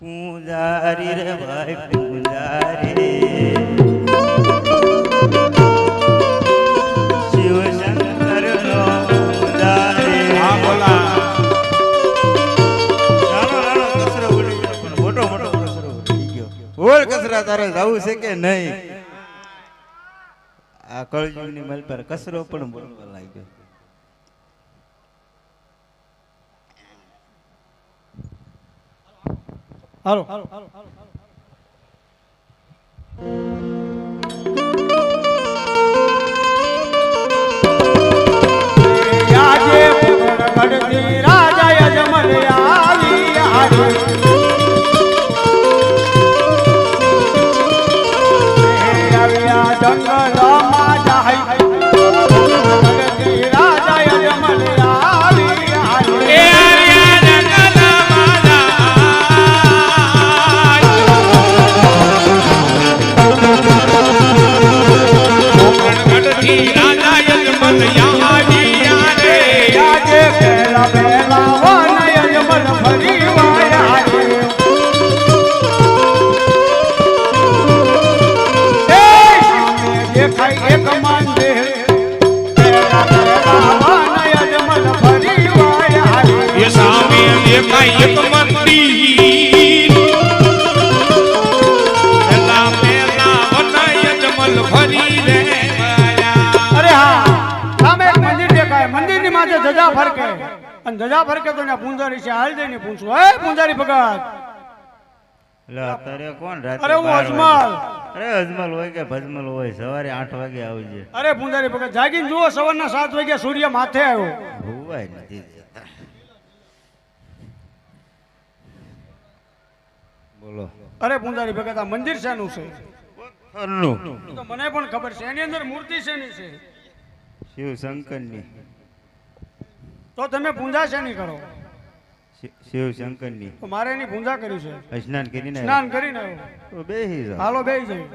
પૂજારી રે ભાઈ પૂજારી શિવ શંકર નો પૂજારી. હા બોલા. નાનો નાનો કચરો ઉડી ગયો પણ મોટો મોટો કચરો ઉડી ગયો. બોલ કચરા તારે જવું છે કે નહીં? આ કળયુગની મલ પર કચરો પણ બોલવા લાગ્યો. હાલો યાજે ગઢથી રાજા યજમલ આવી આવી આવ્યા જંગલમાં જાય ગઢથી રાજા યજમલ આવી આવી ધજા ફરકે અને ધજા ફરકે તો ને પૂંજારી છે હાલ જઈને પૂછું હે પૂંજારી ભગત એટલે અત્યારે કોણ રાતે અરે હું 12 અજમલ વાગે? અરે અજમલ હોય કે ભજમલ હોય સવારે 8 વાગે આવજે. અરે પૂંજારી ભગત જાગીને જુઓ સવારના 7 વાગે સૂર્ય માથે આવ્યો ભૂવાય નથી જતા. બોલો. અરે પૂંજારી ભગત આ મંદિર શેનું છે ઘરનું. તો મને પણ ખબર છે એની અંદર મૂર્તિ શેની છે શિવ શંકરની. તો તમે પૂંજા શેની કરો શિવ શંકરની. તો મારે એની પૂંજા કરી છે સ્નાન કરીને સ્નાન કરીને આવ્યો તો બેસી જાઓ. હાલો બેસી જાય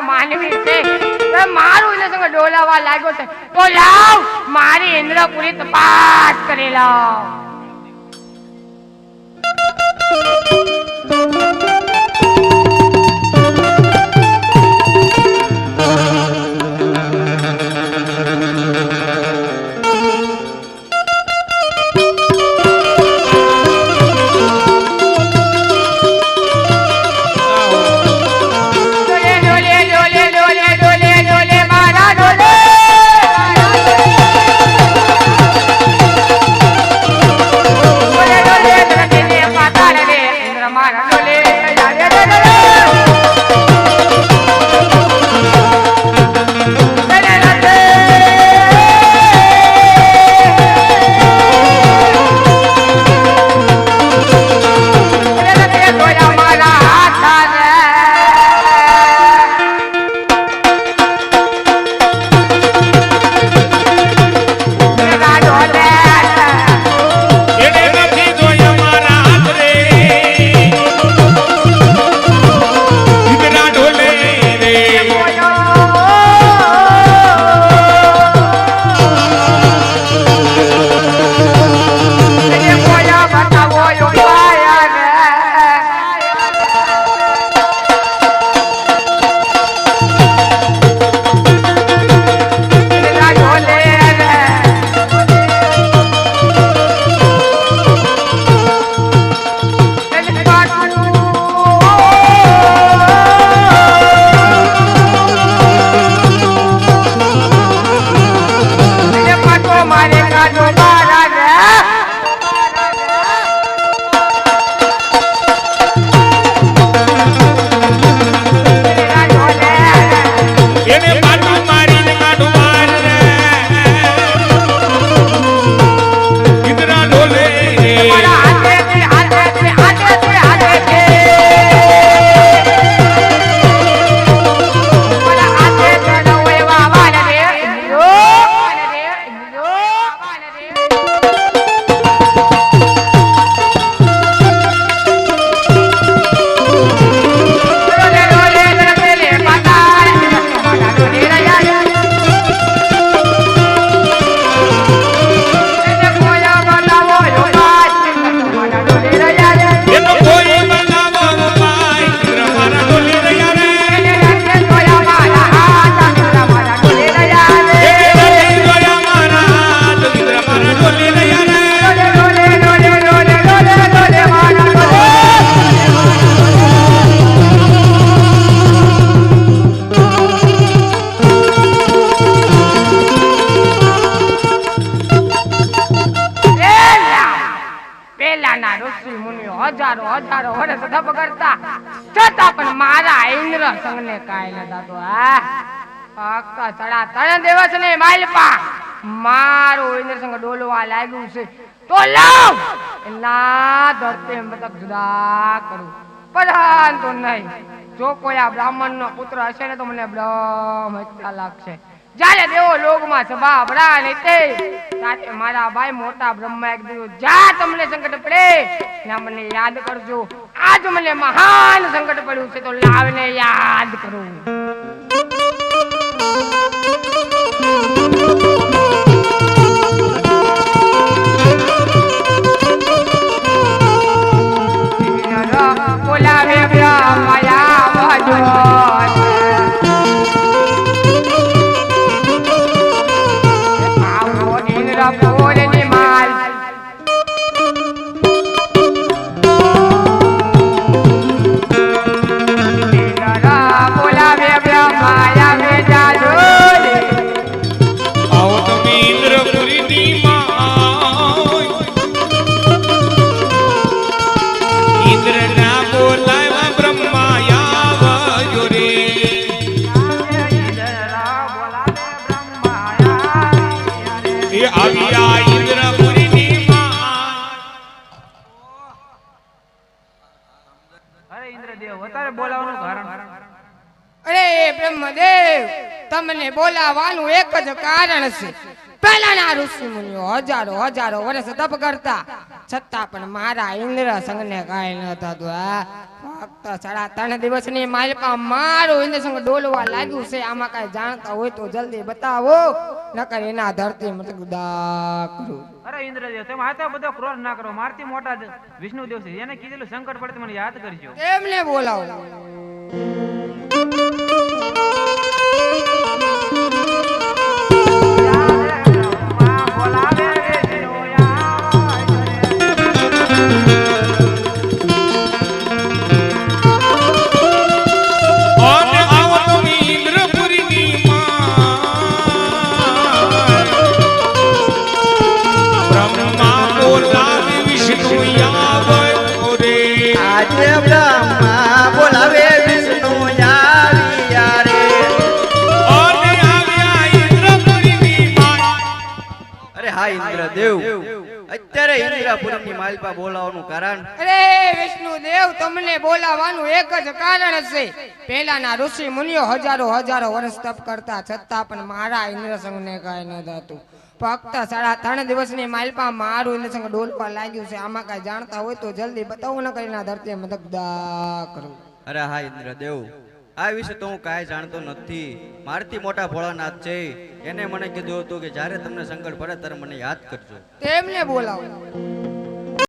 માનવી છે એ મારું એને સંગ ડોલાવા લાગ્યો છે તો લાવ મારી ઇન્દ્રપુરી તપાસ કરી લાવ હજારો હજારો વર્ષ ધપ કરતા છતાં પણ મારા ઇન્દ્ર સંગને કાંઈ ન થતું. ફક્ત સાડા 3 દિવસ ને માલપા મારું ઇન્દ્ર સંગ ડોલવા લાગ્યું છે તો લાવ એના ધરતી મતક જુદા કરું, પરંતુ નહીં. જો કોઈ આ બ્રાહ્મણ નો પુત્ર હશે ને તો મને બ્રહ્મ હત્યા લાગશે. જ્યારે દેવો લોકમાં સભા ભરાય ને તે સાથે મારા ભાઈ મોટા બ્રહ્મા એક દીધું, જ્યાં તમને સંકટ પડે ત્યાં મને યાદ કરજો. આજ મને મહાન સંકટ પડ્યું છે તો લાવને યાદ કરું. બોલાવે બ્રહ્મયા ભજો પૂરની માલ બોલાવે બ્રહ્માયા ભેજા જોડે આવો તમે ઇન્દ્રપુરીની માં ઇન્દ્રના બોલાવ્યા બ્રહ્માયા આવજો રે. એ આવ્યા ઇન્દ્રપુરીની માં. અરે ઇન્દ્રદેવ વધારે બોલાવવાનું કારણ? અરે બ્રહ્મદેવ, તમને બોલાવાનું એક જ કારણ છે. પહેલાના ઋષિ મુનિઓ હજારો હજારો વર્ષ તપ કરતા છતાં પણ મારા ઇન્દ્ર સંગને કાંઈ ન થતું. ફક્ત 3.5 દિવસની માલપા મારું ઇન્દ્ર સંગ ડોલવા લાગ્યું છે. આમાં કાંઈ જાણતા હોય તો જલ્દી બતાવો, નકર એના ધરતી મતલબ દા કરું. અરે ઇન્દ્રદેવ તમે આ તો બધો ક્રોધ ના કરો. મારથી મોટા વિષ્ણુદેવ છે, એને કીધેલું સંકટ પડે તો મને યાદ કરજો. એમને બોલાવો. અને આવો તમે ઇન્દ્રપુરીની માં બ્રહ્મા બોલાવે વિષ્ણુ આવે રે. આજે બ્રહ્મા બોલાવે વિષ્ણુ આવ્યા રે. અને આવ્યા ઇન્દ્રપુરીની માં. અરે હા ઇન્દ્રદેવ, અત્યારે ઇન્દ્રપુરીની માલપા બોલાવવાનું કારણ? અરે વિષ્ણુ દેવ, તમને બોલાવવાનું એક જ કારણ છે. પહેલાના ઋષિ મુનિઓ હજારો વર્ષ તપ કરતા છતાં પણ મારા ઇન્દ્રસંગને કાંઈ ન થતું. ફક્ત 3.5 દિવસની માલપા મારું ઇન્દ્રસંગ ડોલવા લાગ્યું છે. આમાં કાંઈ જાણતા હોય તો જલ્દી બતાવો, ન કરીને ધરતી મદદા કરું. અરે હા ઇન્દ્રદેવ, આ વિશે તો હું કાંઈ જાણતો નથી. મારથી મોટા ભોળાનાથ છે, એને મને કીધું હતું કે જ્યારે તમને સંકટ પડે ત્યારે મને યાદ કરજો. તેમને બોલાવો.